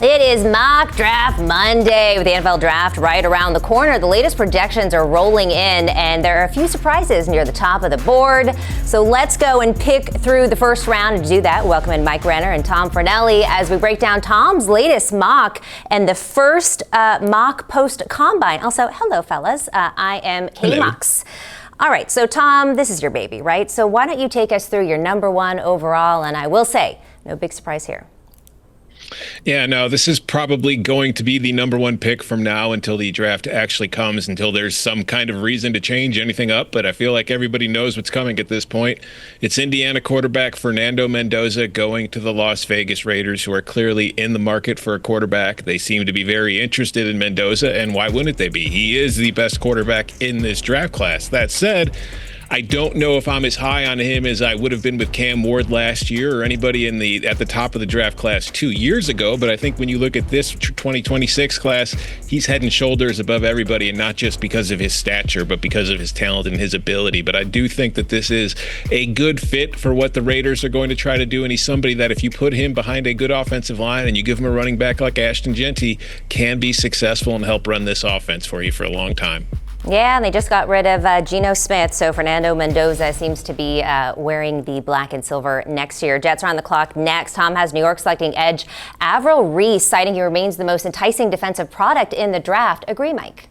It is Mock Draft Monday with the NFL Draft right around the corner. The latest projections are rolling in, and there are a few surprises near the top of the board. So let's go and pick through the first round. And to do that, welcome in Mike Renner and Tom Fornelli as we break down Tom's latest mock and the first mock post-combine. Also, hello, fellas. I am K-Mox. All right, so Tom, this is your baby, right? So why don't you take us through your number one overall? And I will say, no big surprise here. Yeah, no, this is probably going to be the number one pick from now until the draft actually comes, until there's some kind of reason to change anything up. But I feel like everybody knows what's coming at this point. It's Indiana quarterback Fernando Mendoza going to the Las Vegas Raiders, who are clearly in the market for a quarterback. They seem to be very interested in Mendoza, and why wouldn't they be? He is the best quarterback in this draft class. That said, I don't know if I'm as high on him as I would have been with Cam Ward last year or anybody at the top of the draft class 2 years ago. But I think when you look at this 2026 class, he's head and shoulders above everybody, and not just because of his stature, but because of his talent and his ability. But I do think that this is a good fit for what the Raiders are going to try to do. And he's somebody that if you put him behind a good offensive line and you give him a running back like Ashton Genty, can be successful and help run this offense for you for a long time. Yeah, and they just got rid of Geno Smith, so Fernando Mendoza seems to be wearing the black and silver next year. Jets are on the clock next. Tom has New York selecting edge Arvell Reese, citing he remains the most enticing defensive product in the draft. Agree, Mike?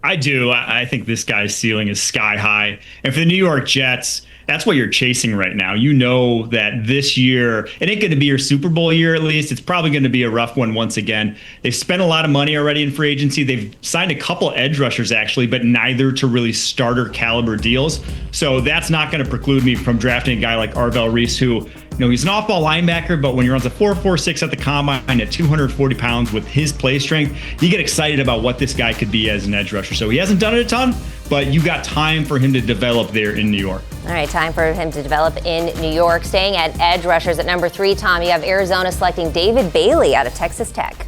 I do. I think this guy's ceiling is sky high. And for the New York Jets, that's what you're chasing right now. You know that this year, it ain't going to be your Super Bowl year at least. It's probably going to be a rough one once again. They've spent a lot of money already in free agency. They've signed a couple edge rushers actually, but neither to really starter caliber deals. So that's not going to preclude me from drafting a guy like Arvell Reese, who, he's an off-ball linebacker, but when you're on the 4.46 at the combine at 240 pounds with his play strength, you get excited about what this guy could be as an edge rusher. So he hasn't done it a ton, but you got time for him to develop there in New York. All right, time for him to develop in New York. Staying at edge rushers at number 3, Tom, you have Arizona selecting David Bailey out of Texas Tech.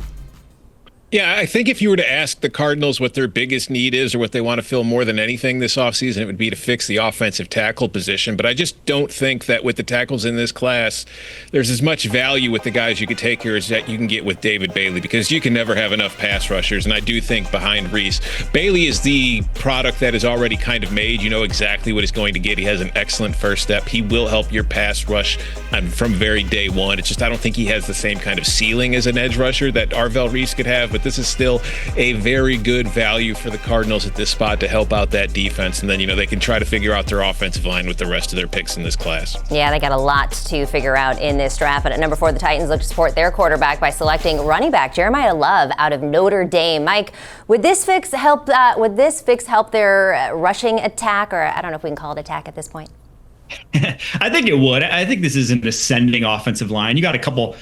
Yeah, I think if you were to ask the Cardinals what their biggest need is or what they want to fill more than anything this offseason, it would be to fix the offensive tackle position. But I just don't think that with the tackles in this class, there's as much value with the guys you could take here as that you can get with David Bailey, because you can never have enough pass rushers. And I do think behind Reese, Bailey is the product that is already kind of made. You know exactly what he's going to get. He has an excellent first step. He will help your pass rush from very day one. It's just I don't think he has the same kind of ceiling as an edge rusher that Arvell Reese could have. But this is still a very good value for the Cardinals at this spot to help out that defense. And then, they can try to figure out their offensive line with the rest of their picks in this class. Yeah, they got a lot to figure out in this draft. But at number 4, the Titans look to support their quarterback by selecting running back Jeremiyah Love out of Notre Dame. Mike, would this fix help their rushing attack? Or I don't know if we can call it attack at this point. I think it would. I think this is an ascending offensive line. You got a couple,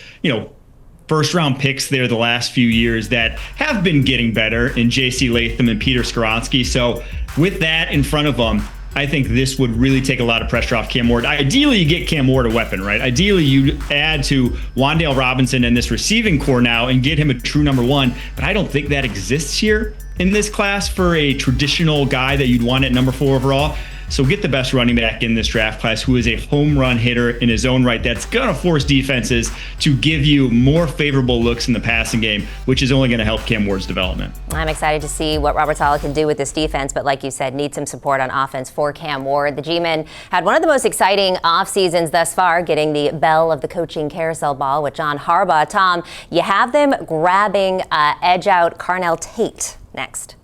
first-round picks there the last few years that have been getting better in J.C. Latham and Peter Skoronski. So with that in front of them, I think this would really take a lot of pressure off Cam Ward. Ideally, you get Cam Ward a weapon, right? Ideally, you add to Wan'Dale Robinson and this receiving core now and get him a true number 1. But I don't think that exists here in this class for a traditional guy that you'd want at number 4 overall. So get the best running back in this draft class, who is a home run hitter in his own right. That's going to force defenses to give you more favorable looks in the passing game, which is only going to help Cam Ward's development. I'm excited to see what Robert Saleh can do with this defense, but like you said, need some support on offense for Cam Ward. The G-Men had one of the most exciting off seasons thus far, getting the bell of the coaching carousel ball with John Harbaugh. Tom, you have them grabbing edge out Carnell Tate next.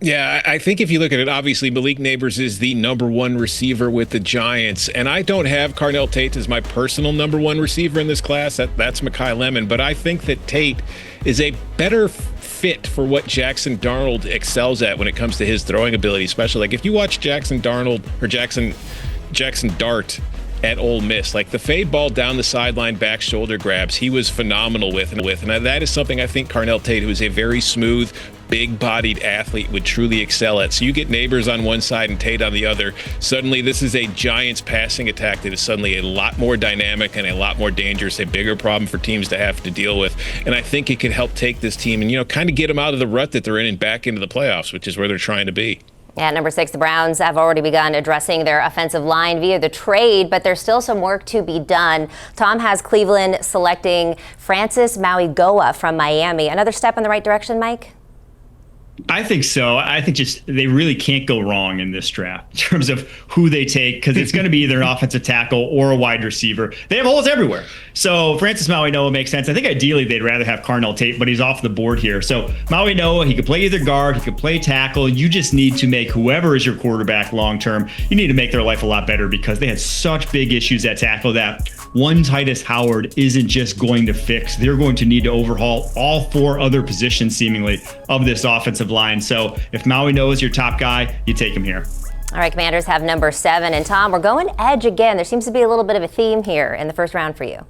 Yeah, I think if you look at it, obviously Malik Neighbors is the number 1 receiver with the Giants, and I don't have Carnell Tate as my personal number 1 receiver in this class. That's Makai Lemon, but I think that Tate is a better fit for what Jackson Darnold excels at when it comes to his throwing ability, especially like if you watch Jackson Dart at Ole Miss, like the fade ball down the sideline, back shoulder grabs, he was phenomenal with, and that is something I think Carnell Tate, who is a very smooth, big-bodied athlete, would truly excel at. So you get Neighbors on one side and Tate on the other. Suddenly, this is a Giants passing attack that is suddenly a lot more dynamic and a lot more dangerous, a bigger problem for teams to have to deal with. And I think it can help take this team and, kind of get them out of the rut that they're in and back into the playoffs, which is where they're trying to be. At number 6, the Browns have already begun addressing their offensive line via the trade, but there's still some work to be done. Tom has Cleveland selecting Francis Mauigoa from Miami. Another step in the right direction, Mike? I think so. I think just they really can't go wrong in this draft in terms of who they take, because it's going to be either an offensive tackle or a wide receiver. They have holes everywhere. So Francis Mauigoa makes sense. I think ideally they'd rather have Carnell Tate, but he's off the board here. So Mauigoa, he could play either guard, he could play tackle. You just need to make whoever is your quarterback long term, you need to make their life a lot better, because they had such big issues at tackle that one Titus Howard isn't just going to fix. They're going to need to overhaul all 4 other positions, seemingly, of this offensive line. So if Mauigoa is your top guy, you take him here. All right, Commanders have number 7. And Tom, we're going edge again. There seems to be a little bit of a theme here in the first round for you.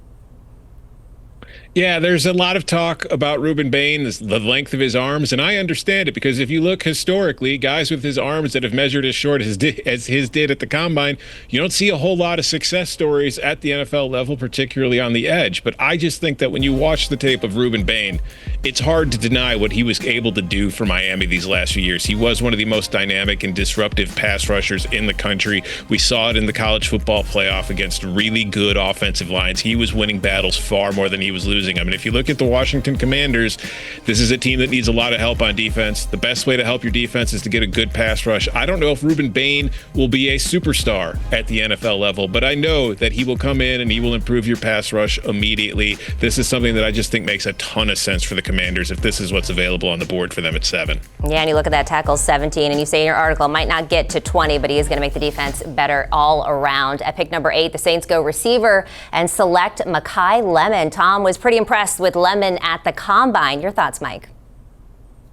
Yeah, there's a lot of talk about Ruben Bain, the length of his arms, and I understand it, because if you look historically, guys with his arms that have measured as short as his did at the Combine, you don't see a whole lot of success stories at the NFL level, particularly on the edge. But I just think that when you watch the tape of Ruben Bain, it's hard to deny what he was able to do for Miami these last few years. He was one of the most dynamic and disruptive pass rushers in the country. We saw it in the college football playoff against really good offensive lines. He was winning battles far more than he was losing. I mean, if you look at the Washington Commanders, this is a team that needs a lot of help on defense. The best way to help your defense is to get a good pass rush. I don't know if Ruben Bain will be a superstar at the NFL level, but I know that he will come in and he will improve your pass rush immediately. This is something that I just think makes a ton of sense for the Commanders if this is what's available on the board for them at 7. Yeah, and you look at that tackle 17, and you say in your article, might not get to 20, but he is going to make the defense better all around. At pick number 8, the Saints go receiver and select Makai Lemon. Tom was pretty impressed with Lemon at the Combine. Your thoughts, Mike?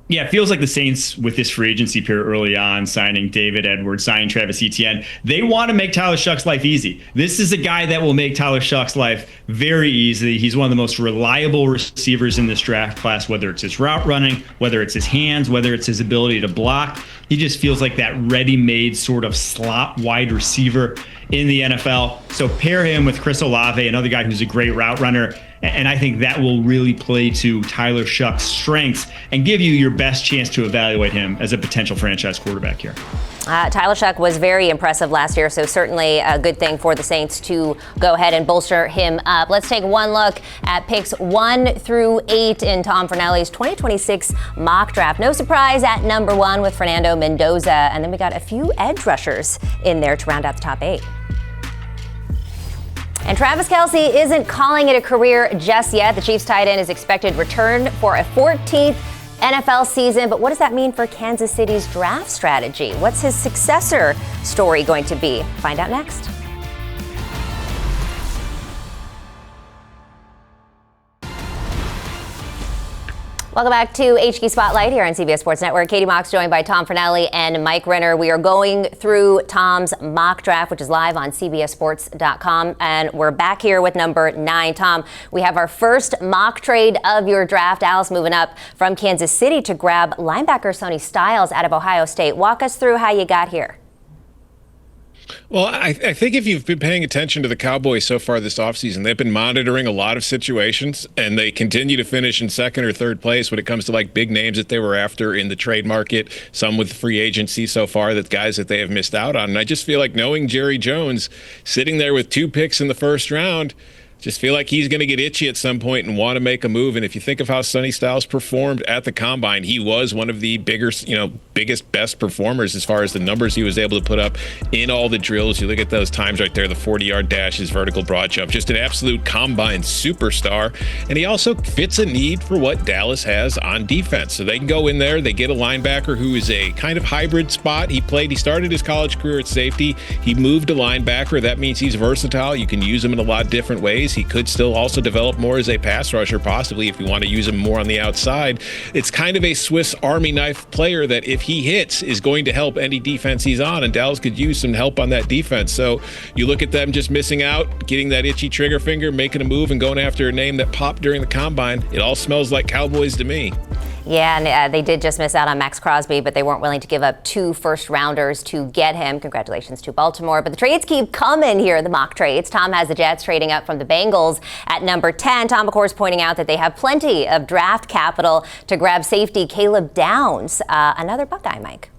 Yeah, it feels like the Saints, with this free agency period early on, signing David Edwards, signing Travis Etienne, they want to make Tyler Shuck's life easy. This is a guy that will make Tyler Shuck's life very easy. He's one of the most reliable receivers in this draft class, whether it's his route running, whether it's his hands, whether it's his ability to block. He just feels like that ready-made sort of slot wide receiver in the NFL. So pair him with Chris Olave, another guy who's a great route runner. And I think that will really play to Tyler Shuck's strengths and give you your best chance to evaluate him as a potential franchise quarterback here. Tyler Shuck was very impressive last year, so certainly a good thing for the Saints to go ahead and bolster him up. Let's take one look at picks 1 through 8 in Tom Fornelli's 2026 mock draft. No surprise at number 1 with Fernando Mendoza, and then we got a few edge rushers in there to round out the top 8. And Travis Kelce isn't calling it a career just yet. The Chiefs tight end is expected to return for a 14th NFL season. But what does that mean for Kansas City's draft strategy? What's his successor story going to be? Find out next. Welcome back to HQ Spotlight here on CBS Sports Network. Katie Mox joined by Tom Fornelli and Mike Renner. We are going through Tom's mock draft, which is live on CBSSports.com. And we're back here with number 9. Tom, we have our first mock trade of your draft. Alice moving up from Kansas City to grab linebacker Sonny Styles out of Ohio State. Walk us through how you got here. Well, I think if you've been paying attention to the Cowboys so far this offseason, they've been monitoring a lot of situations, and they continue to finish in second or third place when it comes to like big names that they were after in the trade market, some with free agency so far, that guys that they have missed out on. And I just feel like knowing Jerry Jones sitting there with 2 picks in the first round, just feel like he's going to get itchy at some point and want to make a move. And if you think of how Sonny Styles performed at the Combine, he was one of the biggest, best performers as far as the numbers he was able to put up in all the drills. You look at those times right there, the 40-yard dash, his vertical broad jump, just an absolute Combine superstar. And he also fits a need for what Dallas has on defense. So they can go in there, they get a linebacker who is a kind of hybrid spot. He started his college career at safety. He moved to linebacker. That means he's versatile. You can use him in a lot of different ways. He could still also develop more as a pass rusher, possibly, if you want to use him more on the outside. It's kind of a Swiss Army knife player that, if he hits, is going to help any defense he's on, and Dallas could use some help on that defense. So you look at them just missing out, getting that itchy trigger finger, making a move, and going after a name that popped during the Combine. It all smells like Cowboys to me. Yeah, and they did just miss out on Max Crosby, but they weren't willing to give up 2 first-rounders to get him. Congratulations to Baltimore. But the trades keep coming here, the mock trades. Tom has the Jets trading up from the Bengals at number 10. Tom, of course, pointing out that they have plenty of draft capital to grab safety Caleb Downs, another Buckeye, Mike.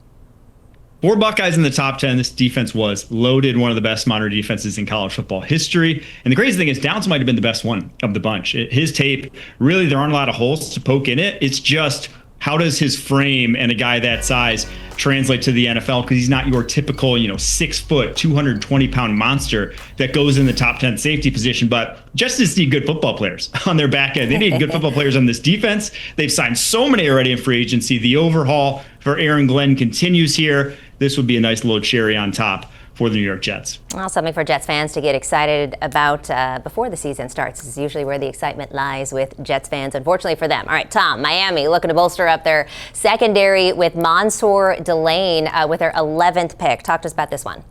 4 Buckeyes in the top 10. This defense was loaded, one of the best modern defenses in college football history. And the crazy thing is Downs might have been the best one of the bunch. His tape, really, there aren't a lot of holes to poke in it. It's just, how does his frame and a guy that size translate to the NFL? Because he's not your typical, 6 foot, 220-pound monster that goes in the top 10 safety position. But Justice need good football players on their back end. They need good football players on this defense. They've signed so many already in free agency. The overhaul for Aaron Glenn continues here. This would be a nice little cherry on top for the New York Jets. Well, something for Jets fans to get excited about before the season starts. This is usually where the excitement lies with Jets fans, unfortunately for them. All right, Tom, Miami looking to bolster up their secondary with Mansoor, Delane with their 11th pick. Talk to us about this one.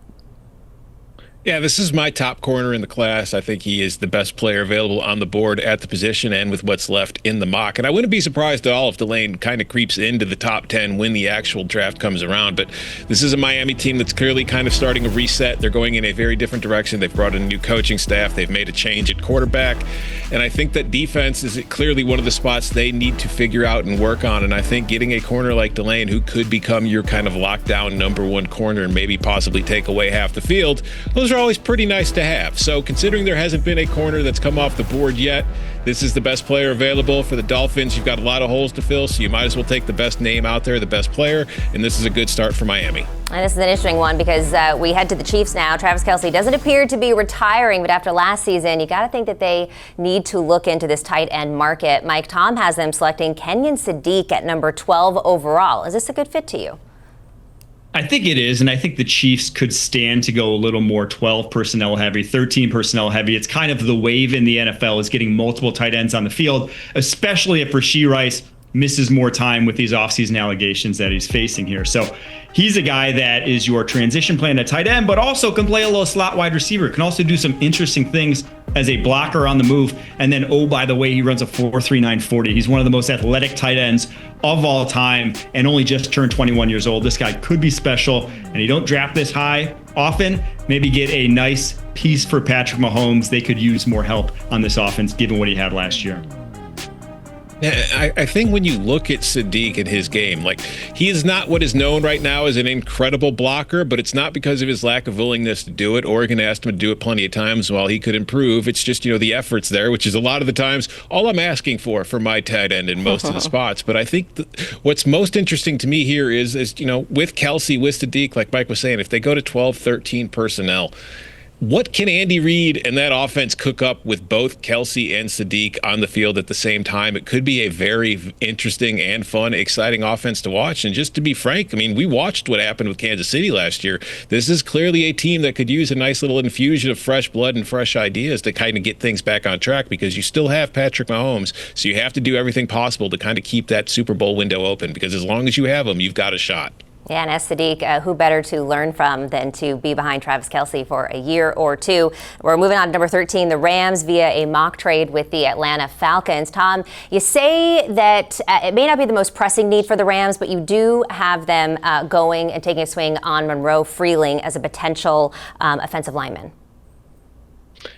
Yeah, this is my top corner in the class. I think he is the best player available on the board at the position and with what's left in the mock. And I wouldn't be surprised at all if Delane kind of creeps into the top 10 when the actual draft comes around. But this is a Miami team that's clearly kind of starting a reset. They're going in a very different direction. They've brought in a new coaching staff. They've made a change at quarterback. And I think that defense is clearly one of the spots they need to figure out and work on. And I think getting a corner like Delane, who could become your kind of lockdown number one corner and maybe possibly take away half the field, those are always pretty nice to have. So considering there hasn't been a corner that's come off the board yet, this is the best player available for the Dolphins. You've got a lot of holes to fill, so you might as well take the best name out there, the best player, and this is a good start for Miami. And this is an interesting one because we head to the Chiefs now. Travis Kelce doesn't appear to be retiring, but after last season, you got to think that they need to look into this tight end market. Mike, Tom has them selecting Kenyon Sadiq at number 12 overall. Is this a good fit to you? I think it is, and I think the Chiefs could stand to go a little more 12 personnel heavy, 13 personnel heavy. It's kind of the wave in the NFL is getting multiple tight ends on the field, especially if Rashee Rice misses more time with these offseason allegations that he's facing here. So he's a guy that is your transition plan at tight end, but also can play a little slot wide receiver, can also do some interesting things as a blocker on the move. And then, oh, by the way, he runs a 4.39 40. He's one of the most athletic tight ends of all time and only just turned 21 years old. This guy could be special, and you don't draft this high often. Maybe get a nice piece for Patrick Mahomes. They could use more help on this offense given what he had last year. Yeah, I think when you look at Sadiq and his game, like, he is not what is known right now as an incredible blocker, but it's not because of his lack of willingness to do it. Oregon asked him to do it plenty of times while he could improve. It's just, the effort's there, which is a lot of the times all I'm asking for my tight end in most of the spots. But I think what's most interesting to me here is with Kelce, with Sadiq, like Mike was saying, if they go to 12, 13 personnel, what can Andy Reid and that offense cook up with both Kelce and Sadiq on the field at the same time? It could be a very interesting and fun, exciting offense to watch. And just to be frank, we watched what happened with Kansas City last year. This is clearly a team that could use a nice little infusion of fresh blood and fresh ideas to kind of get things back on track, because you still have Patrick Mahomes. So you have to do everything possible to kind of keep that Super Bowl window open, because as long as you have him, you've got a shot. Yeah, and as Sadiq, who better to learn from than to be behind Travis Kelce for a year or two? We're moving on to number 13, the Rams, via a mock trade with the Atlanta Falcons. Tom, you say that it may not be the most pressing need for the Rams, but you do have them going and taking a swing on Monroe Freeling as a potential offensive lineman.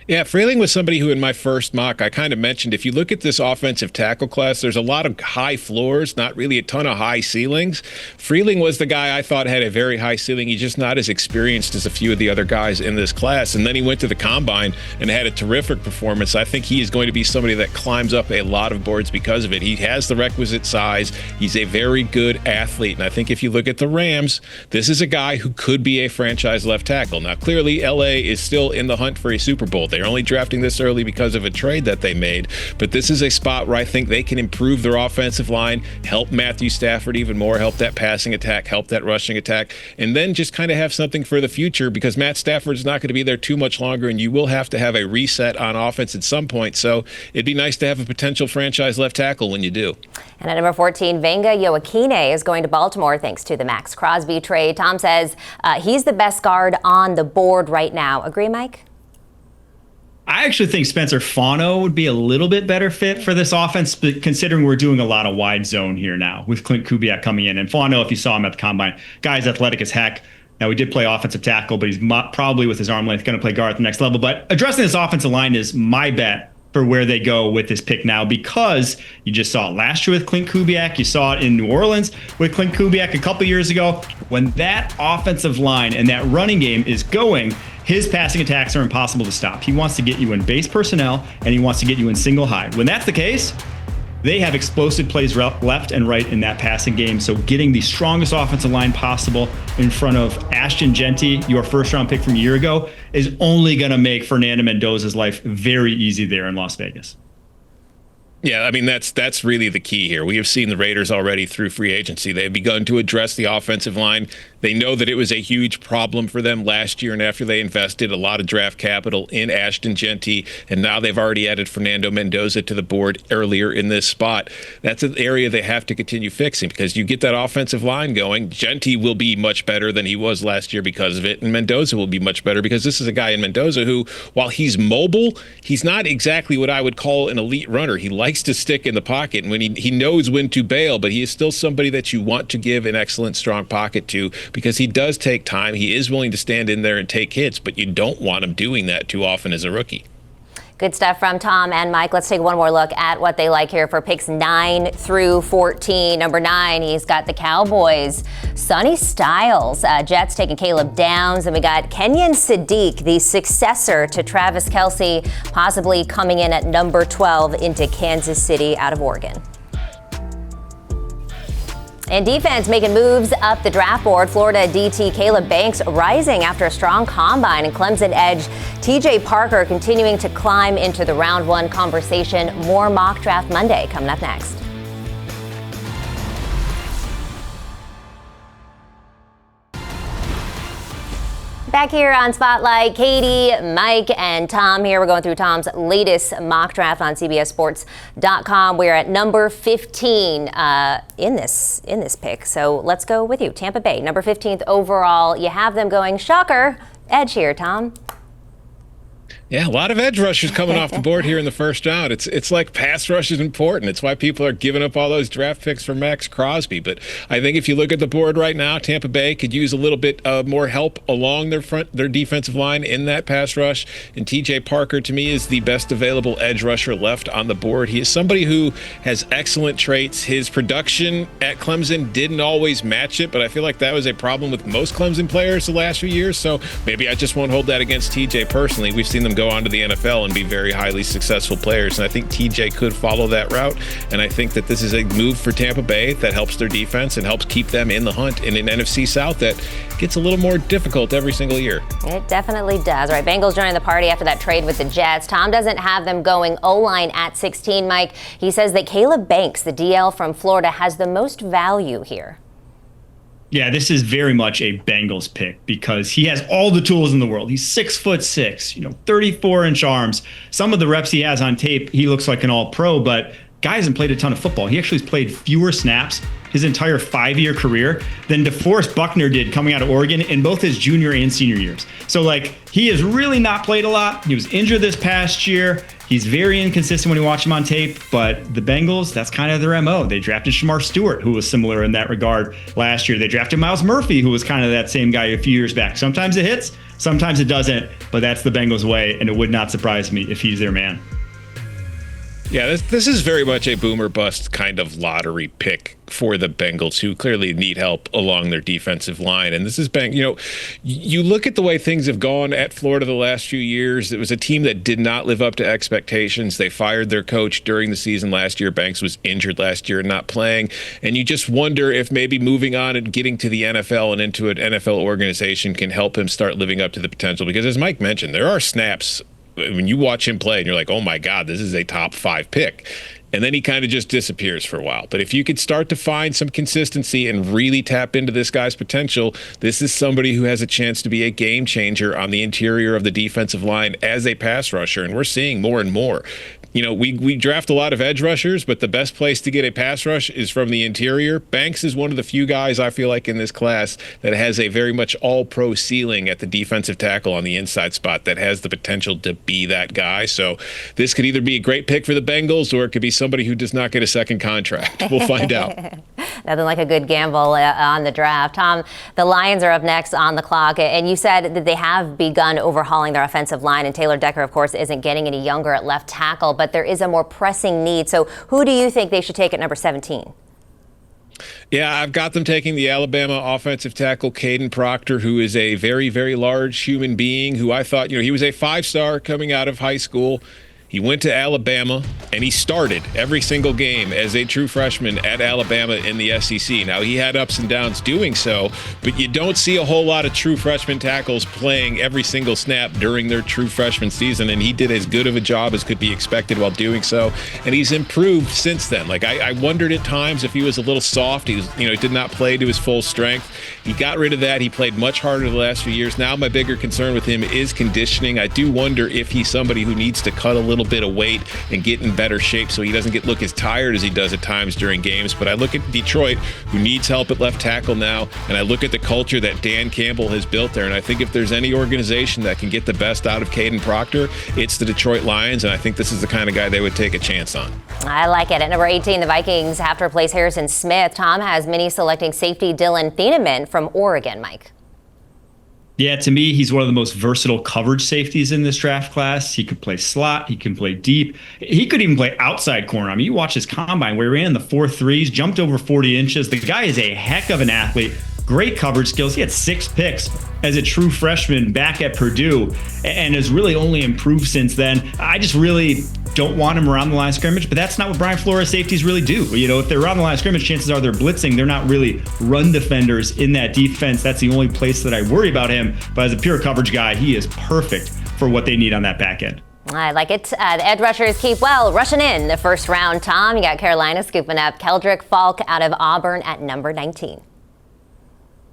Yeah, Freeling was somebody who in my first mock I kind of mentioned, if you look at this offensive tackle class, there's a lot of high floors, not really a ton of high ceilings. Freeling was the guy I thought had a very high ceiling. He's just not as experienced as a few of the other guys in this class. And then he went to the combine and had a terrific performance. I think he is going to be somebody that climbs up a lot of boards because of it. He has the requisite size. He's a very good athlete. And I think if you look at the Rams, this is a guy who could be a franchise left tackle. Now, clearly, LA is still in the hunt for a Super Bowl. They're only drafting this early because of a trade that they made, but this is a spot where I think they can improve their offensive line, help Matthew Stafford even more, help that passing attack, help that rushing attack, and then just kind of have something for the future, because Matt Stafford's not going to be there too much longer, and you will have to have a reset on offense at some point. So it'd be nice to have a potential franchise left tackle when you do. And at number 14, Venga Ioane is going to Baltimore thanks to the Max Crosby trade. Tom says he's the best guard on the board right now. Agree, Mike? I actually think Spencer Fano would be a little bit better fit for this offense, but considering we're doing a lot of wide zone here now with Clint Kubiak coming in. And Fano, if you saw him at the combine, guy's athletic as heck. Now, we did play offensive tackle, but he's probably with his arm length going to play guard at the next level. But addressing this offensive line is my bet for where they go with this pick now, because you just saw it last year with Clint Kubiak. You saw it in New Orleans with Clint Kubiak a couple years ago. When that offensive line and that running game is going, his passing attacks are impossible to stop. He wants to get you in base personnel, and he wants to get you in single high. When that's the case, they have explosive plays left and right in that passing game. So getting the strongest offensive line possible in front of Ashton Jeanty, your first-round pick from a year ago, is only going to make Fernando Mendoza's life very easy there in Las Vegas. Yeah, I mean, that's really the key here. We have seen the Raiders already through free agency. They've begun to address the offensive line. They know that it was a huge problem for them last year, and after they invested a lot of draft capital in Ashton Jeanty, and now they've already added Fernando Mendoza to the board earlier in this spot. That's an area they have to continue fixing, because you get that offensive line going. Jeanty will be much better than he was last year because of it, and Mendoza will be much better because this is a guy in Mendoza who, while he's mobile, he's not exactly what I would call an elite runner. He likes to stick in the pocket, and when he knows when to bail, but he is still somebody that you want to give an excellent, strong pocket to, because he does take time. He is willing to stand in there and take hits, but you don't want him doing that too often as a rookie. Good stuff from Tom and Mike. Let's take one more look at what they like here for picks 9 through 14. Number 9, he's got the Cowboys. Sonny Styles. Jets taking Caleb Downs. And we got Kenyon Sadiq, the successor to Travis Kelce, possibly coming in at number 12 into Kansas City out of Oregon. And defense making moves up the draft board. Florida DT Caleb Banks rising after a strong combine, and Clemson edge TJ Parker continuing to climb into the round 1 conversation. More Mock Draft Monday coming up next. Back here on Spotlight, Katie, Mike, and Tom here. We're going through Tom's latest mock draft on CBSSports.com. We're at number 15 in this pick. So let's go with you. Tampa Bay, number 15th overall. You have them going, shocker, edge here, Tom. Yeah, a lot of edge rushers coming off the board here in the first round. It's like pass rush is important. It's why people are giving up all those draft picks for Max Crosby. But I think if you look at the board right now, Tampa Bay could use a little bit more help along their defensive line in that pass rush. And TJ Parker, to me, is the best available edge rusher left on the board. He is somebody who has excellent traits. His production at Clemson didn't always match it, but I feel like that was a problem with most Clemson players the last few years. So maybe I just won't hold that against TJ personally. We've seen them go on to the NFL and be very highly successful players, and I think TJ could follow that route, and I think that this is a move for Tampa Bay that helps their defense and helps keep them in the hunt in an NFC South that gets a little more difficult every single year. It definitely does. All right, Bengals joining the party after that trade with the Jets. Tom doesn't have them going O-line at 16, Mike. He says that Caleb Banks, the DL from Florida, has the most value here. Yeah, this is very much a Bengals pick because he has all the tools in the world. He's 6'6", 34-inch arms. Some of the reps he has on tape, he looks like an all-pro, but guy hasn't played a ton of football. He actually has played fewer snaps his entire 5-year career than DeForest Buckner did coming out of Oregon in both his junior and senior years. So, he has really not played a lot. He was injured this past year. He's very inconsistent when you watch him on tape, but the Bengals, that's kind of their MO. They drafted Shamar Stewart, who was similar in that regard last year. They drafted Miles Murphy, who was kind of that same guy a few years back. Sometimes it hits, sometimes it doesn't, but that's the Bengals way, and it would not surprise me if he's their man. Yeah, this is very much a boomer bust kind of lottery pick for the Bengals, who clearly need help along their defensive line. And this is you look at the way things have gone at Florida the last few years. It was a team that did not live up to expectations. They fired their coach during the season last year. Banks was injured last year and not playing. And you just wonder if maybe moving on and getting to the NFL and into an NFL organization can help him start living up to the potential. Because as Mike mentioned, there are snaps when you watch him play and you're like, oh my God, this is a top 5 pick. And then he kind of just disappears for a while. But if you could start to find some consistency and really tap into this guy's potential, this is somebody who has a chance to be a game changer on the interior of the defensive line as a pass rusher. And we're seeing more and more. We draft a lot of edge rushers, but the best place to get a pass rush is from the interior. Banks is one of the few guys I feel like in this class that has a very much all-pro ceiling at the defensive tackle on the inside spot that has the potential to be that guy. So this could either be a great pick for the Bengals or it could be somebody who does not get a second contract. We'll find out. Nothing like a good gamble on the draft. Tom, the Lions are up next on the clock, and you said that they have begun overhauling their offensive line, and Taylor Decker, of course, isn't getting any younger at left tackle. But but there is a more pressing need. So who do you think they should take at number 17? Yeah, I've got them taking the Alabama offensive tackle, Kadyn Proctor, who is a very, very large human being who I thought, he was a 5-star coming out of high school. He went to Alabama, and he started every single game as a true freshman at Alabama in the SEC. Now, he had ups and downs doing so, but you don't see a whole lot of true freshman tackles playing every single snap during their true freshman season, and he did as good of a job as could be expected while doing so, and he's improved since then. Like, I wondered at times if he was a little soft. He did not play to his full strength. He got rid of that. He played much harder the last few years. Now, my bigger concern with him is conditioning. I do wonder if he's somebody who needs to cut a little bit of weight and get in better shape so he doesn't look as tired as he does at times during games. But I look at Detroit, who needs help at left tackle now, and I look at the culture that Dan Campbell has built there, and I think if there's any organization that can get the best out of Kadyn Proctor, it's the Detroit Lions, and I think this is the kind of guy they would take a chance on. I like it. At number 18, the Vikings have to replace Harrison Smith. Tom has many selecting safety Dillon Thieneman from Oregon. Mike. Yeah, to me, he's one of the most versatile coverage safeties in this draft class. He could play slot. He can play deep. He could even play outside corner. I mean, you watch his combine where he ran the 4.3s, jumped over 40 inches. The guy is a heck of an athlete. Great coverage skills. He had 6 picks as a true freshman back at Purdue and has really only improved since then. I just really don't want him around the line of scrimmage, but that's not what Brian Flores safeties really do. If they're around the line of scrimmage, chances are they're blitzing. They're not really run defenders in that defense. That's the only place that I worry about him. But as a pure coverage guy, he is perfect for what they need on that back end. I like it. The edge rushers keep rushing in the first round. Tom, you got Carolina scooping up Keldrick Falk out of Auburn at number 19.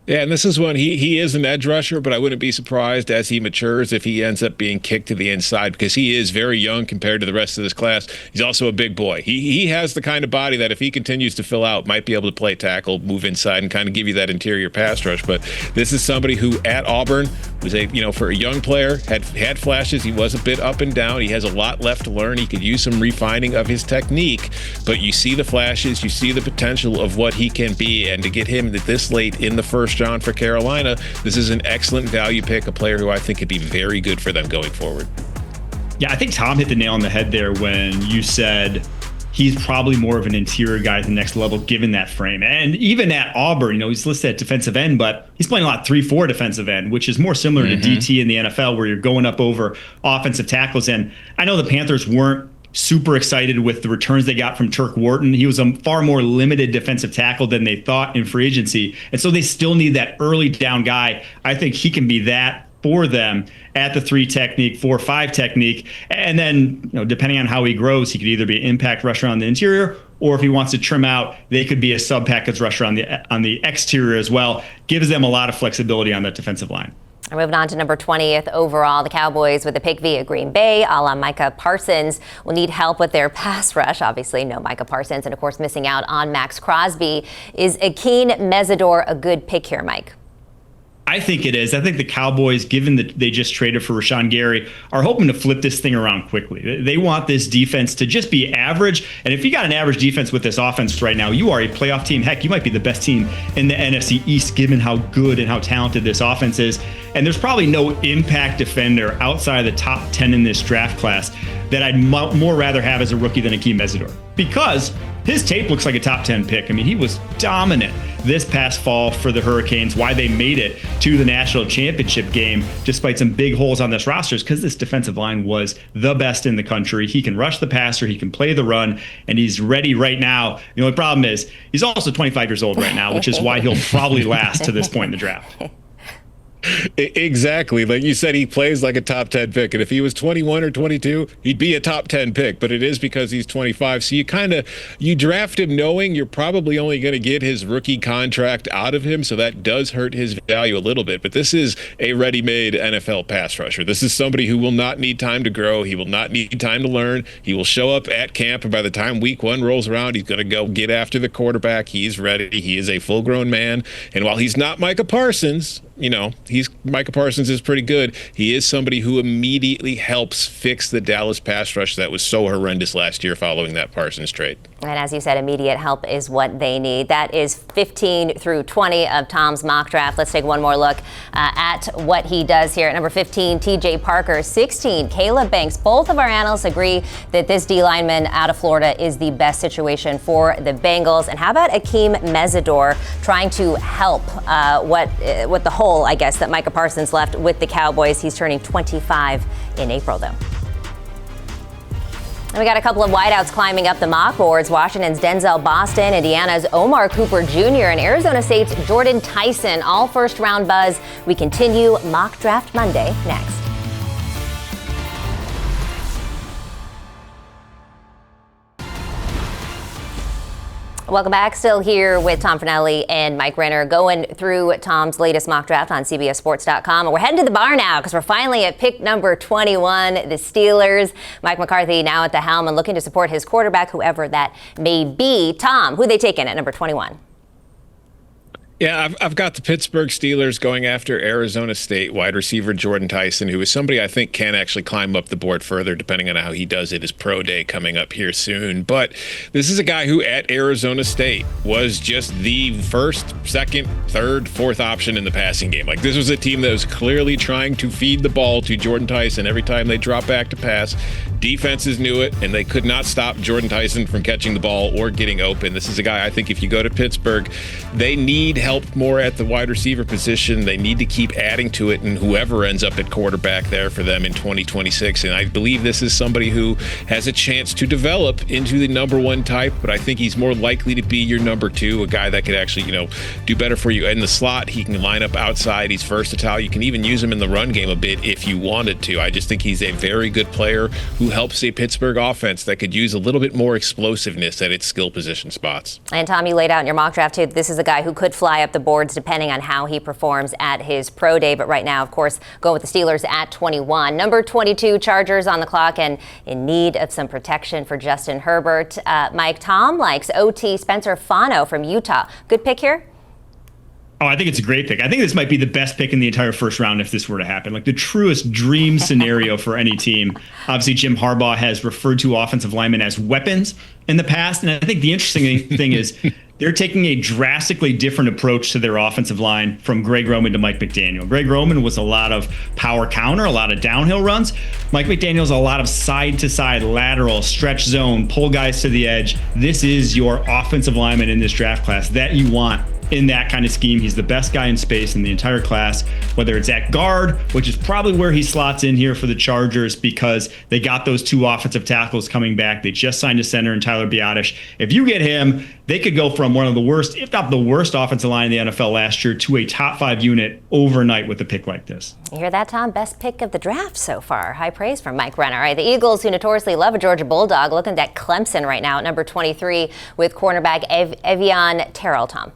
Yeah, and this is one, he is an edge rusher, but I wouldn't be surprised as he matures if he ends up being kicked to the inside because he is very young compared to the rest of this class. He's also a big boy. He has the kind of body that if he continues to fill out, might be able to play tackle, move inside, and kind of give you that interior pass rush. But this is somebody who at Auburn was for a young player, had flashes. He was a bit up and down. He has a lot left to learn. He could use some refining of his technique, but you see the flashes, you see the potential of what he can be, and to get him this late in the first round for Carolina, this is an excellent value pick, a player who I think could be very good for them going forward. Yeah, I think Tom hit the nail on the head there when you said he's probably more of an interior guy at the next level given that frame. And even at Auburn, he's listed at defensive end, but he's playing a lot 3-4 defensive end, which is more similar to DT in the NFL where you're going up over offensive tackles. And I know the Panthers weren't super excited with the returns they got from Turk Wharton. He was a far more limited defensive tackle than they thought in free agency. And so they still need that early down guy. I think he can be that for them at the 3 technique, 4-5 technique. And then, depending on how he grows, he could either be an impact rusher on the interior, or if he wants to trim out, they could be a sub package rusher on the exterior as well. Gives them a lot of flexibility on that defensive line. Moving on to number 20th overall, the Cowboys with the pick via Green Bay, a la Micah Parsons, will need help with their pass rush. Obviously, no Micah Parsons, and of course, missing out on Max Crosby. Is Akeem Mesidor a good pick here, Mike? I think it is. I think the Cowboys, given that they just traded for Rashawn Gary, are hoping to flip this thing around quickly. They want this defense to just be average. And if you got an average defense with this offense right now, you are a playoff team. Heck, you might be the best team in the NFC East, given how good and how talented this offense is. And there's probably no impact defender outside of the top 10 in this draft class that I'd more rather have as a rookie than Akeem Mesidor, because his tape looks like a top 10 pick. I mean, he was dominant this past fall for the Hurricanes, why they made it to the national championship game, despite some big holes on this roster, because this defensive line was the best in the country. He can rush the passer, he can play the run, and he's ready right now. The only problem is he's also 25 years old right now, which is why he'll probably last to this point in the draft. Exactly. Like you said, he plays like a top 10 pick. And if he was 21 or 22, he'd be a top 10 pick. But it is because he's 25. So you draft him knowing you're probably only going to get his rookie contract out of him. So that does hurt his value a little bit. But this is a ready-made NFL pass rusher. This is somebody who will not need time to grow. He will not need time to learn. He will show up at camp. And by the time week 1 rolls around, he's going to go get after the quarterback. He's ready. He is a full-grown man. And while he's not Micah Parsons, Micah Parsons is pretty good. He is somebody who immediately helps fix the Dallas pass rush that was so horrendous last year following that Parsons trade. And as you said, immediate help is what they need. That is 15 through 20 of Tom's mock draft. Let's take one more look at what he does here. At number 15, TJ Parker. 16, Caleb Banks. Both of our analysts agree that this D lineman out of Florida is the best situation for the Bengals. And how about Akeem Mesidor trying to help what the hole, I guess, that Micah Parsons left with the Cowboys. He's turning 25 in April, though. And we got a couple of wideouts climbing up the mock boards. Washington's Denzel Boston, Indiana's Omar Cooper Jr., and Arizona State's Jordan Tyson. All first-round buzz. We continue Mock Draft Monday next. Welcome back. Still here with Tom Fornelli and Mike Renner going through Tom's latest mock draft on CBSSports.com. And we're heading to the bar now because we're finally at pick number 21, the Steelers. Mike McCarthy now at the helm and looking to support his quarterback, whoever that may be. Tom, who they taking at number 21? Yeah, I've got the Pittsburgh Steelers going after Arizona State wide receiver Jordan Tyson, who is somebody I think can actually climb up the board further depending on how he does at his pro day coming up here soon. But this is a guy who at Arizona State was just the first, second, third, fourth option in the passing game. Like, this was a team that was clearly trying to feed the ball to Jordan Tyson every time they dropped back to pass. Defenses knew it, and they could not stop Jordan Tyson from catching the ball or getting open. This is a guy I think if you go to Pittsburgh, they need help more at the wide receiver position. They need to keep adding to it, and whoever ends up at quarterback there for them in 2026. And I believe this is somebody who has a chance to develop into the number one type, but I think he's more likely to be your number two, a guy that could actually, do better for you in the slot. He can line up outside. He's versatile. You can even use him in the run game a bit if you wanted to. I just think he's a very good player who helps a Pittsburgh offense that could use a little bit more explosiveness at its skill position spots. And Tom, you laid out in your mock draft too, this is a guy who could fly up the boards depending on how he performs at his pro day. But right now, of course, go with the Steelers at 21. Number 22, Chargers on the clock and in need of some protection for Justin Herbert. Mike, Tom likes OT Spencer Fano from Utah. Good pick here? Oh, I think it's a great pick. I think this might be the best pick in the entire first round if this were to happen. Like the truest dream scenario for any team. Obviously, Jim Harbaugh has referred to offensive linemen as weapons in the past. And I think the interesting thing is they're taking a drastically different approach to their offensive line from Greg Roman to Mike McDaniel. Greg Roman was a lot of power counter, a lot of downhill runs. Mike McDaniel's a lot of side-to-side, lateral, stretch zone, pull guys to the edge. This is your offensive lineman in this draft class that you want in that kind of scheme. He's the best guy in space in the entire class, whether it's at guard, which is probably where he slots in here for the Chargers because they got those two offensive tackles coming back. They just signed a center in Tyler Biadasz. If you get him, they could go from one of the worst, if not the worst offensive line in the NFL last year to a top 5 unit overnight with a pick like this. You hear that, Tom? Best pick of the draft so far. High praise from Mike Renner. All right, the Eagles, who notoriously love a Georgia Bulldog, looking at Clemson right now at number 23 with cornerback Avion Terrell, Tom.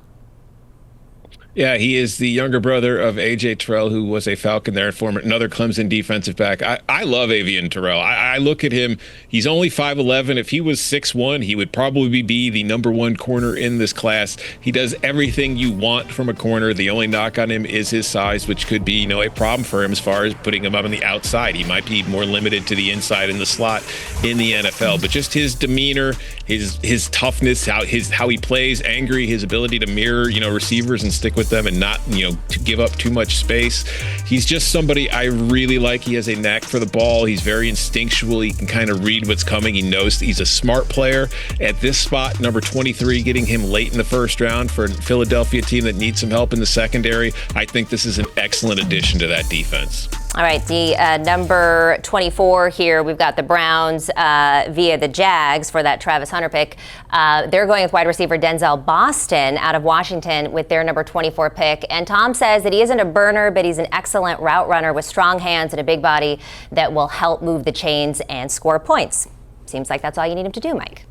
Yeah, he is the younger brother of A.J. Terrell, who was a Falcon there, another Clemson defensive back. I love Avion Terrell. I look at him. He's only 5'11". If he was 6'1", he would probably be the number one corner in this class. He does everything you want from a corner. The only knock on him is his size, which could be, a problem for him as far as putting him up on the outside. He might be more limited to the inside in the slot in the NFL. But just his demeanor, his toughness, how he plays angry, his ability to mirror, receivers and stick with them and not, to give up too much space. He's just somebody I really like. He has a knack for the ball. He's very instinctual. He can kind of read what's coming. He knows he's a smart player. At this spot, number 23, getting him late in the first round for a Philadelphia team that needs some help in the secondary. I think this is an excellent addition to that defense. All right, the number 24 here, we've got the Browns via the Jags for that Travis Hunter pick. They're going with wide receiver Denzel Boston out of Washington with their number 24 pick. And Tom says that he isn't a burner, but he's an excellent route runner with strong hands and a big body that will help move the chains and score points. Seems like that's all you need him to do, Mike.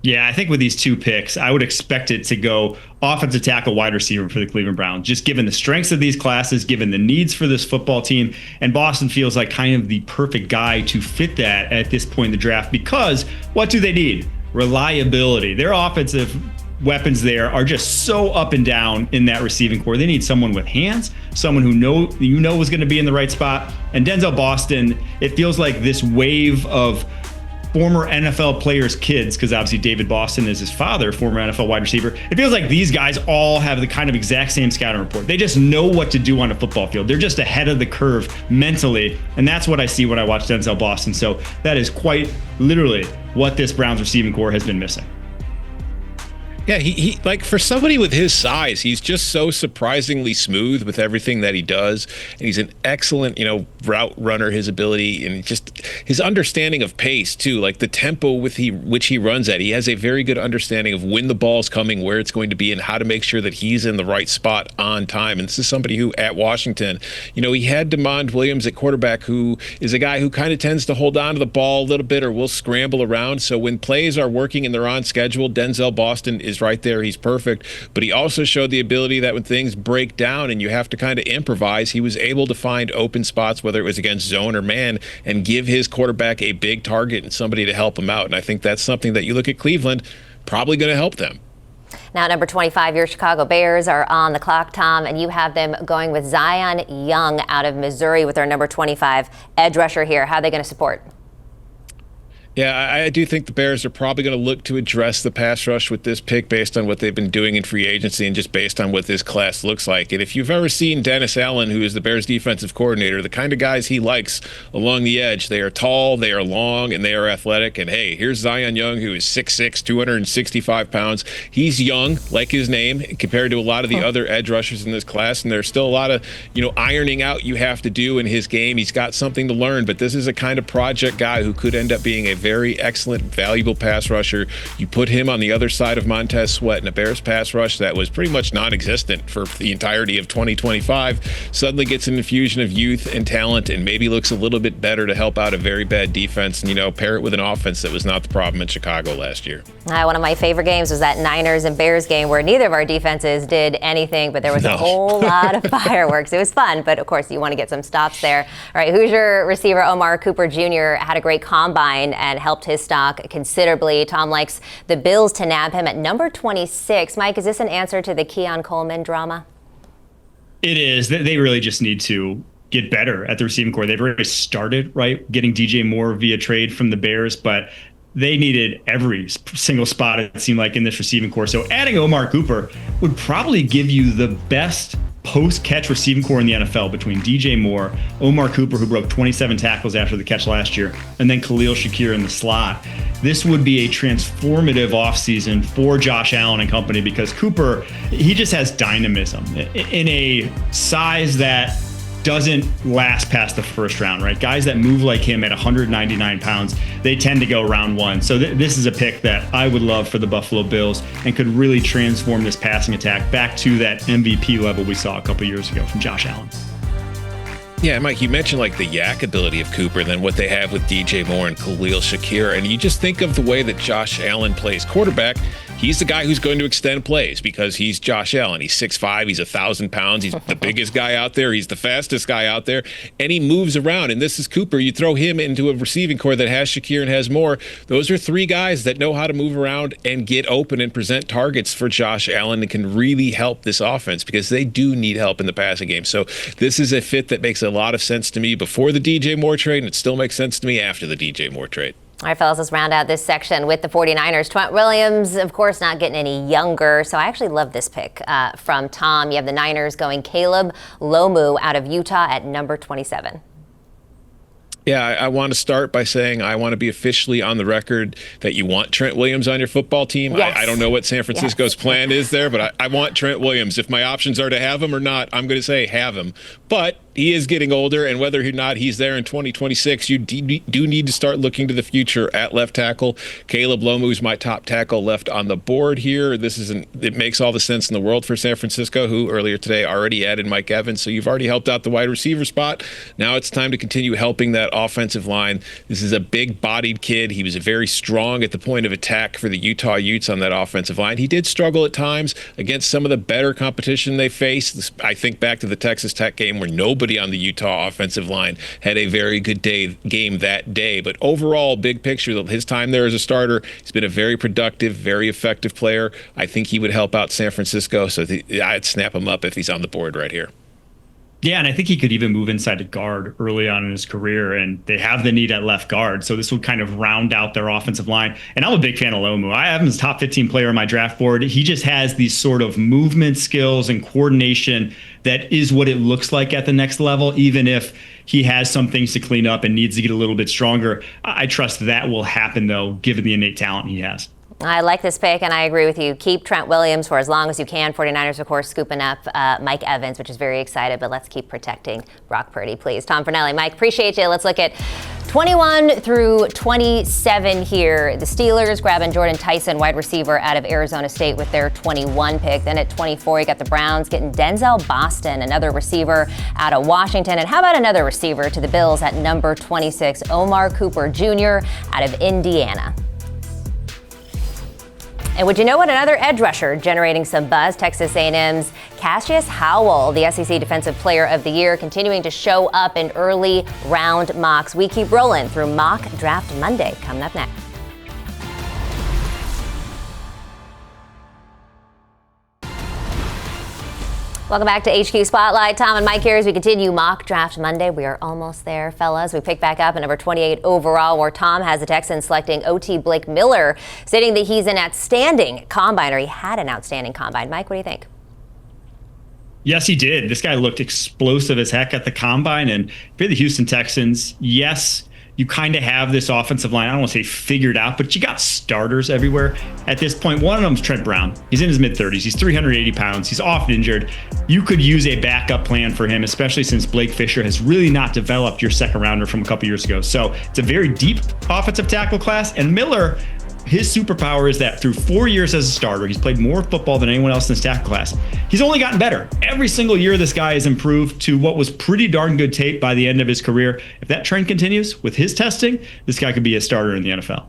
Yeah, I think with these two picks, I would expect it to go offensive tackle, wide receiver for the Cleveland Browns, just given the strengths of these classes, given the needs for this football team. And Boston feels like kind of the perfect guy to fit that at this point in the draft because what do they need? Reliability. Their offensive weapons there are just so up and down in that receiving core. They need someone with hands, someone who is going to be in the right spot. And Denzel Boston, it feels like this wave of former NFL players' kids, because obviously David Boston is his father, former NFL wide receiver. It feels like these guys all have the kind of exact same scouting report. They just know what to do on a football field. They're just ahead of the curve mentally, and that's what I see when I watch Denzel Boston. So that is quite literally what this Browns receiving core has been missing. Yeah, he like, for somebody with his size, he's just so surprisingly smooth with everything that he does. And he's an excellent, route runner, his ability, and just his understanding of pace too, like the tempo with which he runs at. He has a very good understanding of when the ball's coming, where it's going to be, and how to make sure that he's in the right spot on time. And this is somebody who at Washington, he had DeMond Williams at quarterback, who is a guy who kind of tends to hold on to the ball a little bit or will scramble around. So when plays are working and they're on schedule, Denzel Boston is right there. He's perfect. But he also showed the ability that when things break down and you have to kind of improvise, he was able to find open spots, whether it was against zone or man, and give his quarterback a big target and somebody to help him out. And I think that's something that you look at Cleveland, probably going to help them. Now, number 25, your Chicago Bears are on the clock, Tom, and you have them going with Zion Young out of Missouri with their number 25 edge rusher here. How are they going to support? Yeah, I do think the Bears are probably going to look to address the pass rush with this pick based on what they've been doing in free agency and just based on what this class looks like. And if you've ever seen Dennis Allen, who is the Bears defensive coordinator, the kind of guys he likes along the edge, they are tall, they are long, and they are athletic. And hey, here's Zion Young, who is 6'6", 265 pounds. He's young, like his name, compared to a lot of the other edge rushers in this class. And there's still a lot of, ironing out you have to do in his game. He's got something to learn, but this is a kind of project guy who could end up being a very excellent, valuable pass rusher. You put him on the other side of Montez Sweat in a Bears pass rush that was pretty much non-existent for the entirety of 2025, suddenly gets an infusion of youth and talent and maybe looks a little bit better to help out a very bad defense and, pair it with an offense that was not the problem in Chicago last year. One of my favorite games was that Niners and Bears game where neither of our defenses did anything, but there was a whole lot of fireworks. It was fun, but of course you want to get some stops there. All right, Hoosier receiver Omar Cooper Jr. had a great combine and helped his stock considerably. Tom likes the Bills to nab him at number 26. Mike, is this an answer to the Keon Coleman drama? It is. They really just need to get better at the receiving core. They've already started, right, getting DJ Moore via trade from the Bears, but they needed every single spot, it seemed like, in this receiving core. So adding Omar Cooper would probably give you the best post-catch receiving core in the NFL between DJ Moore, Omar Cooper, who broke 27 tackles after the catch last year, and then Khalil Shakir in the slot. This would be a transformative offseason for Josh Allen and company because Cooper, he just has dynamism in a size that doesn't last past the first round, right? Guys that move like him at 199 pounds, they tend to go round one. So this is a pick that I would love for the Buffalo Bills and could really transform this passing attack back to that MVP level we saw a couple years ago from Josh Allen. Yeah, Mike, you mentioned like the yak ability of Cooper, then what they have with DJ Moore and Khalil Shakir, and you just think of the way that Josh Allen plays quarterback. He's the guy who's going to extend plays because he's Josh Allen. He's 6'5", he's 1,000 pounds, he's the biggest guy out there, he's the fastest guy out there, and he moves around. And this is Cooper. You throw him into a receiving core that has Shakir and has Moore. Those are three guys that know how to move around and get open and present targets for Josh Allen and can really help this offense because they do need help in the passing game. So this is a fit that makes a lot of sense to me before the DJ Moore trade, and it still makes sense to me after the DJ Moore trade. All right, fellas, let's round out this section with the 49ers. Trent Williams, of course, not getting any younger, so I actually love this pick from Tom. You have the Niners going Caleb Lomu out of Utah at number 27. Yeah, I want to start by saying I want to be officially on the record that you want Trent Williams on your football team. Yes. I don't know what San Francisco's plan is there, but I want Trent Williams. If my options are to have him or not, I'm going to say have him. But he is getting older, and whether or not he's there in 2026, you do need to start looking to the future at left tackle. Caleb Lomu is my top tackle left on the board here. It makes all the sense in the world for San Francisco, who earlier today already added Mike Evans. So you've already helped out the wide receiver spot. Now it's time to continue helping that offensive line. This is a big-bodied kid. He was very strong at the point of attack for the Utah Utes on that offensive line. He did struggle at times against some of the better competition they faced. I think back to the Texas Tech game where nobody nobody on the Utah offensive line had a very good game that day. But overall, big picture, his time there as a starter, he's been a very productive, very effective player. I think he would help out San Francisco, so I'd snap him up if he's on the board right here. Yeah, and I think he could even move inside to guard early on in his career, and they have the need at left guard, so this would kind of round out their offensive line. And I'm a big fan of Lomu. I have him as top 15 player on my draft board. He just has these sort of movement skills and coordination that is what it looks like at the next level, even if he has some things to clean up and needs to get a little bit stronger. I trust that will happen, though, given the innate talent he has. I like this pick, and I agree with you. Keep Trent Williams for as long as you can. 49ers, of course, scooping up Mike Evans, which is very excited, but let's keep protecting Brock Purdy, please. Tom Fornelli, Mike, appreciate you. Let's look at 21 through 27 here. The Steelers grabbing Jordan Tyson, wide receiver out of Arizona State, with their 21 pick. Then at 24, you got the Browns getting Denzel Boston, another receiver out of Washington. And how about another receiver to the Bills at number 26, Omar Cooper Jr. out of Indiana. And would you know what, another edge rusher generating some buzz, Texas A&M's Cassius Howell, the SEC Defensive Player of the Year, continuing to show up in early round mocks. We keep rolling through Mock Draft Monday, coming up next. Welcome back to HQ Spotlight. Tom and Mike here as we continue Mock Draft Monday. We are almost there, fellas. We pick back up at number 28 overall, where Tom has the Texans selecting OT Blake Miller, stating that he's an outstanding combine, or he had an outstanding combine. Mike, what do you think? Yes, he did. This guy looked explosive as heck at the combine. And for the Houston Texans, yes, you kind of have this offensive line, I don't want to say figured out, but you got starters everywhere at this point. One of them is Trent Brown. He's in his mid-30s. He's 380 pounds. He's often injured. You could use a backup plan for him, especially since Blake Fisher has really not developed your second rounder from a couple years ago. So it's a very deep offensive tackle class. And Miller, his superpower is that through 4 years as a starter, he's played more football than anyone else in this tackle class. He's only gotten better. Every single year, this guy has improved to what was pretty darn good tape by the end of his career. If that trend continues with his testing, this guy could be a starter in the NFL.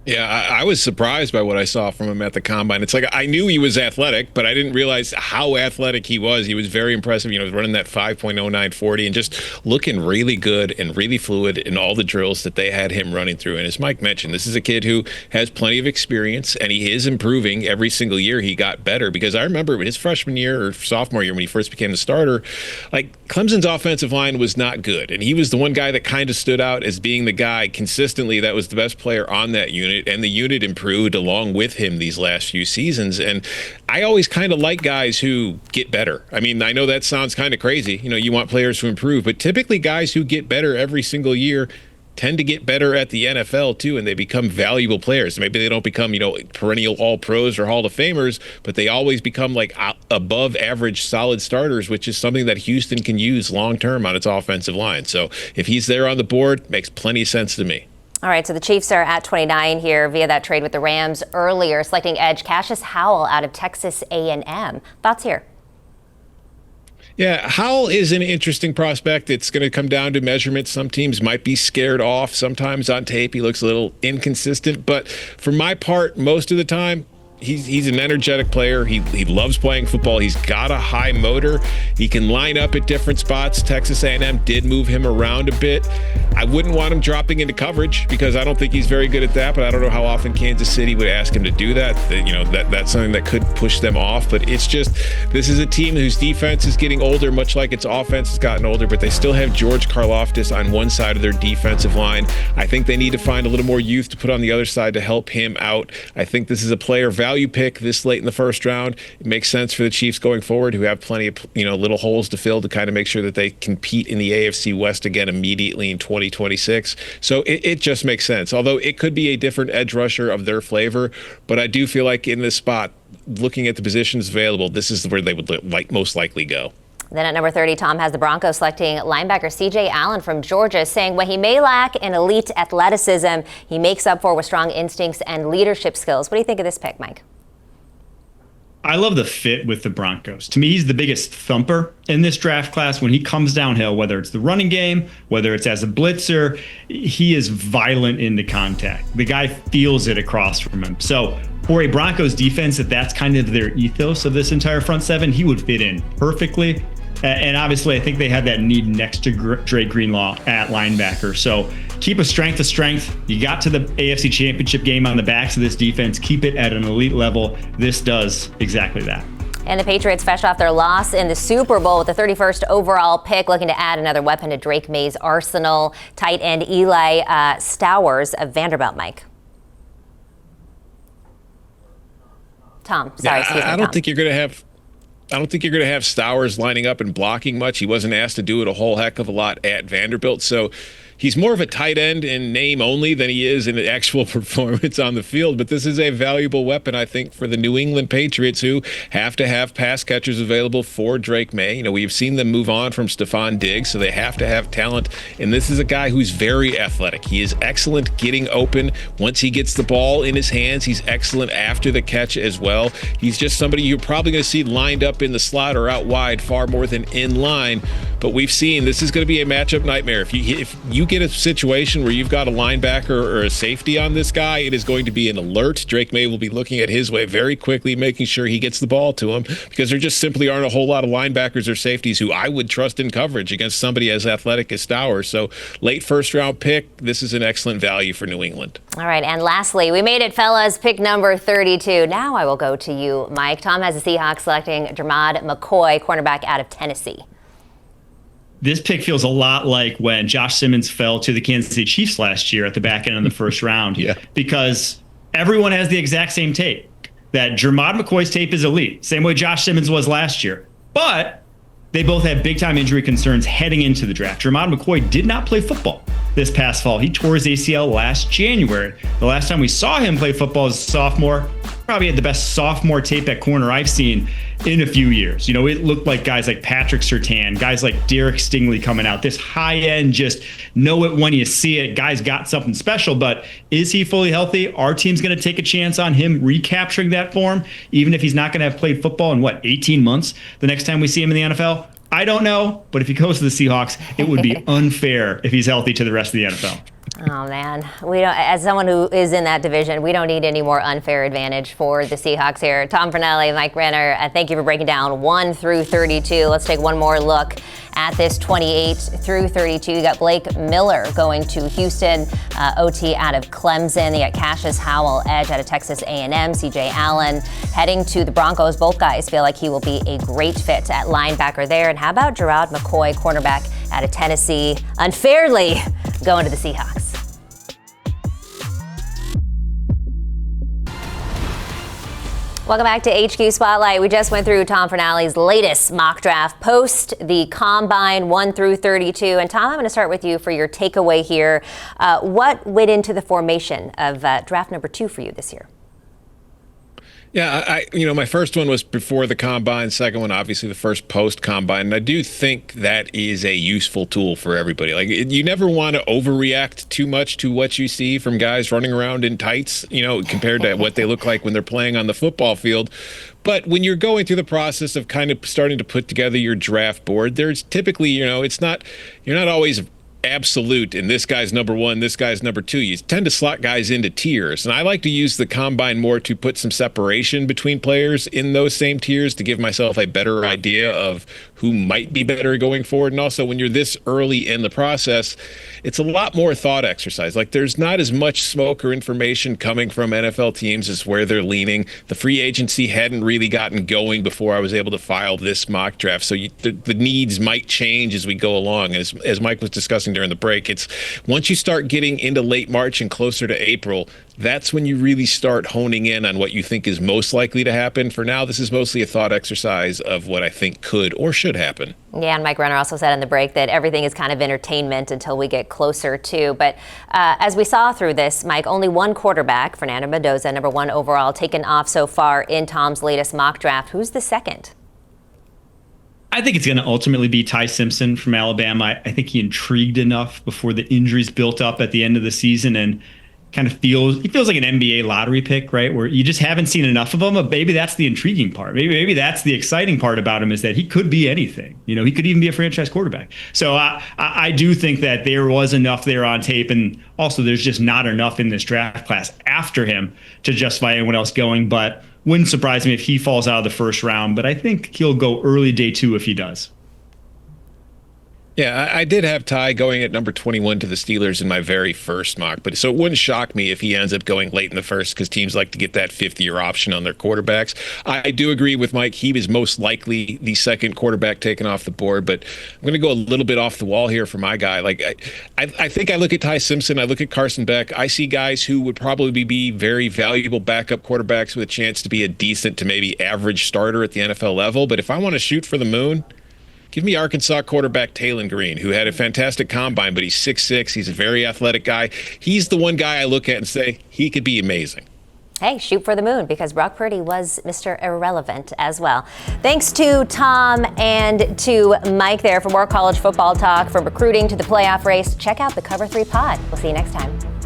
Yeah, I was surprised by what I saw from him at the combine. It's like I knew he was athletic, but I didn't realize how athletic he was. He was very impressive. You know, running that 5.0940 and just looking really good and really fluid in all the drills that they had him running through. And as Mike mentioned, this is a kid who has plenty of experience, and he is improving every single year. He got better, because I remember his freshman year or sophomore year when he first became the starter, like Clemson's offensive line was not good. And he was the one guy that kind of stood out as being the guy consistently that was the best player on that unit. And the unit improved along with him these last few seasons. And I always kind of like guys who get better. I mean, I know that sounds kind of crazy. You know, you want players to improve, but typically guys who get better every single year tend to get better at the NFL too, and they become valuable players. Maybe they don't become, you know, perennial All-Pros or Hall of Famers, but they always become like above average solid starters, which is something that Houston can use long-term on its offensive line. So if he's there on the board, makes plenty of sense to me. All right, so the Chiefs are at 29 here via that trade with the Rams earlier, selecting edge Cassius Howell out of Texas A&M. Thoughts here? Yeah, Howell is an interesting prospect. It's going to come down to measurements. Some teams might be scared off. Sometimes on tape he looks a little inconsistent. But for my part, most of the time, he's an energetic player. He loves playing football. He's got a high motor. He can line up at different spots. Texas A&M did move him around a bit. I wouldn't want him dropping into coverage, because I don't think he's very good at that, but I don't know how often Kansas City would ask him to do that. You know, that's something that could push them off. But it's just, this is a team whose defense is getting older, much like its offense has gotten older, but they still have George Karlaftis on one side of their defensive line. I think they need to find a little more youth to put on the other side to help him out. I think this is a player value pick this late in the first round. It makes sense for the Chiefs going forward, who have plenty of, you know, little holes to fill to kind of make sure that they compete in the AFC West again immediately in 2026. So it just makes sense. Although it could be a different edge rusher of their flavor, but I do feel like in this spot, looking at the positions available, this is where they would most likely go. Then at number 30, Tom has the Broncos selecting linebacker C.J. Allen from Georgia, saying what he may lack in elite athleticism, he makes up for with strong instincts and leadership skills. What do you think of this pick, Mike? I love the fit with the Broncos. To me, he's the biggest thumper in this draft class. When he comes downhill, whether it's the running game, whether it's as a blitzer, he is violent in the contact. The guy feels it across from him. So for a Broncos defense, that's kind of their ethos of this entire front seven, he would fit in perfectly. And obviously, I think they have that need next to Drake Greenlaw at linebacker. So keep a strength of strength. You got to the AFC Championship game on the backs of this defense. Keep it at an elite level. This does exactly that. And the Patriots fresh off their loss in the Super Bowl with the 31st overall pick, looking to add another weapon to Drake May's arsenal. Tight end Eli Stowers of Vanderbilt, Mike. Tom, sorry, excuse me, I don't Tom. think you're going to have Stowers lining up and blocking much. He wasn't asked to do it a whole heck of a lot at Vanderbilt. So he's more of a tight end in name only than he is in the actual performance on the field. But this is a valuable weapon, I think, for the New England Patriots, who have to have pass catchers available for Drake May. You know, we've seen them move on from Stephon Diggs, so they have to have talent. And this is a guy who's very athletic. He is excellent getting open. Once he gets the ball in his hands, he's excellent after the catch as well. He's just somebody you're probably going to see lined up in the slot or out wide far more than in line. But we've seen this is going to be a matchup nightmare. If you get a situation where you've got a linebacker or a safety on this guy, it is going to be an alert. Drake May will be looking at his way very quickly, making sure he gets the ball to him, because there just simply aren't a whole lot of linebackers or safeties who I would trust in coverage against somebody as athletic as Stowers. So late first round pick, this is an excellent value for New England. All right, and lastly, we made it, fellas. Pick number 32. Now I will go to you, Mike. Tom has the Seahawks selecting Jeremiah McCoy, cornerback out of Tennessee. This pick feels a lot like when Josh Simmons fell to the Kansas City Chiefs last year at the back end of the first round. Yeah. Because everyone has the exact same tape. That Jeremiah McCoy's tape is elite, same way Josh Simmons was last year. But they both had big-time injury concerns heading into the draft. Jeremiah McCoy did not play football this past fall. He tore his ACL last January. The last time we saw him play football as a sophomore, probably had the best sophomore tape at corner I've seen in a few years. You know, it looked like guys like Patrick Surtain, guys like Derek Stingley coming out. This high-end, just know it when you see it. Guy's got something special, but is he fully healthy? Our team's going to take a chance on him recapturing that form, even if he's not going to have played football in, 18 months the next time we see him in the NFL? I don't know, but if he goes to the Seahawks, it would be unfair if he's healthy to the rest of the NFL. Oh, man. We don't. As someone who is in that division, we don't need any more unfair advantage for the Seahawks here. Tom Fernando, Mike Renner, thank you for breaking down 1 through 32. Let's take one more look at this 28 through 32. You got Blake Miller going to Houston, OT out of Clemson. You got Cassius Howell, edge out of Texas A&M. CJ Allen heading to the Broncos. Both guys feel like he will be a great fit at linebacker there. And how about Jeremiah McCoy, cornerback out of Tennessee, unfairly going to the Seahawks? Welcome back to HQ Spotlight. We just went through Tom Fernally's latest mock draft post the Combine 1 through 32. And Tom, I'm going to start with you for your takeaway here. What went into the formation of draft number 2 for you this year? Yeah, my first one was before the Combine, second one, obviously the first post-Combine. And I do think that is a useful tool for everybody. Like, you never want to overreact too much to what you see from guys running around in tights, compared to what they look like when they're playing on the football field. But when you're going through the process of kind of starting to put together your draft board, there's typically, you're not always absolute, and this guy's number 1, this guy's number 2. You tend to slot guys into tiers, and I like to use the Combine more to put some separation between players in those same tiers to give myself a better idea of who might be better going forward. And also, when you're this early in the process, it's a lot more thought exercise. Like, there's not as much smoke or information coming from NFL teams as where they're leaning. The free agency hadn't really gotten going before I was able to file this mock draft, so the needs might change as we go along. As Mike was discussing during the break, it's once you start getting into late March and closer to April, that's when you really start honing in on what you think is most likely to happen. For now, this is mostly a thought exercise of what I think could or should happen. Yeah, and Mike Renner also said in the break that everything is kind of entertainment until we get closer to. But as we saw through this, Mike, only one quarterback, Fernando Mendoza, number 1 overall, taken off so far in Tom's latest mock draft. Who's the second? I think it's going to ultimately be Ty Simpson from Alabama. I think he intrigued enough before the injuries built up at the end of the season, and kind of feels like an NBA lottery pick, right? Where you just haven't seen enough of him. But maybe that's the intriguing part. Maybe that's the exciting part about him, is that he could be anything. He could even be a franchise quarterback. So I do think that there was enough there on tape, and also there's just not enough in this draft class after him to justify anyone else going. But wouldn't surprise me if he falls out of the first round. But I think he'll go early day 2 if he does. Yeah, I did have Ty going at number 21 to the Steelers in my very first mock, but so it wouldn't shock me if he ends up going late in the first because teams like to get that fifth-year option on their quarterbacks. I do agree with Mike. He was most likely the second quarterback taken off the board, but I'm going to go a little bit off the wall here for my guy. Like, I think I look at Ty Simpson, I look at Carson Beck. I see guys who would probably be very valuable backup quarterbacks with a chance to be a decent to maybe average starter at the NFL level. But if I want to shoot for the moon, give me Arkansas quarterback Talon Green, who had a fantastic combine, but he's 6'6". He's a very athletic guy. He's the one guy I look at and say he could be amazing. Hey, shoot for the moon, because Brock Purdy was Mr. Irrelevant as well. Thanks to Tom and to Mike there. For more college football talk, from recruiting to the playoff race, check out the Cover 3 pod. We'll see you next time.